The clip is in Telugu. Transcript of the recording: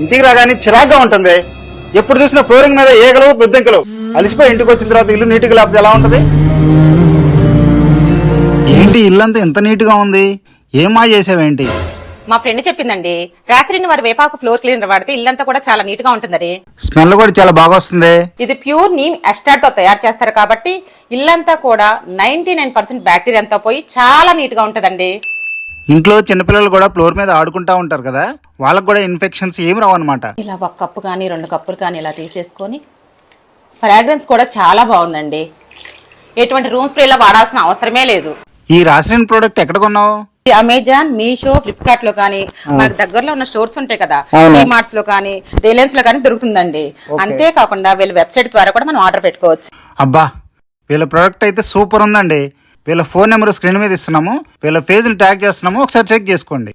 ఇంటికి రాగానే చిరాగ్గా ఉంటుంది. ఎప్పుడు చూసినా ఫ్లోరింగ్ మీద ఏగలు బొద్దింకలు. అలిసిపోయి ఇంటికి వచ్చిన తర్వాత ఇల్లు నీట్గా లేకపోతే ఎలా ఉంటది? ఏంటి ఇల్లంతా ఎంత నీట్ గా ఉంది? ఏమా చేసావేంటి? మా ఫ్రెండ్ చెప్పిందండి, రాసిరిన్ వారి వేపాకు ఫ్లోర్ క్లీనర్ వాడితే ఇల్లంతా కూడా చాలా నీట్ గా ఉంటుందని. స్మెల్ కూడా చాలా బాగా వస్తుంది. ఇది ప్యూర్ నీమ్ ఎస్టార్ట్ తో తయారు చేస్తారు కాబట్టి ఇల్లంతా కూడా 99% బ్యాక్టీరియాతో పోయి చాలా నీట్ గా ఉంటదండి. ఇంట్లో చిన్నపిల్లలు కూడా ఫ్లోర్ మీద ఆడుకుంటా ఉంటారు కదా, వాళ్ళకు కూడా ఇన్ఫెక్షన్స్ ఏమి రావు అనమాట. ఇలా ఒక కప్పు కానీ 2 కప్పులు కానీ ఇలా తీసేసుకొని, ఫ్రాగ్రెన్స్ కూడా చాలా బాగుందండి. ఎటువంటి రూమ్ స్ప్రేలో వాడాల్సిన అవసరమే లేదు. ఈ రాసిరిన్ ప్రోడక్ట్ ఎక్కడ కొన్నావు? అమెజాన్, మీషో, ఫ్లిప్కార్ట్ లో కానీ మనకు దగ్గరలో ఉన్న స్టోర్స్ ఉంటాయి కదా, మార్ట్స్ లో కానీ రిలయన్స్ లో కానీ దొరుకుతుందండి. అంతేకాకుండా వీళ్ళ వెబ్సైట్ ద్వారా కూడా మనం ఆర్డర్ పెట్టుకోవచ్చు. అబ్బా, వీళ్ళ ప్రోడక్ట్ అయితే సూపర్ ఉందండి. వీళ్ళ ఫోన్ నెంబర్ స్క్రీన్ మీద ఇస్తున్నాము, వీళ్ళ పేజ్ని ట్యాగ్ చేస్తున్నాము, ఒకసారి చెక్ చేసుకోండి.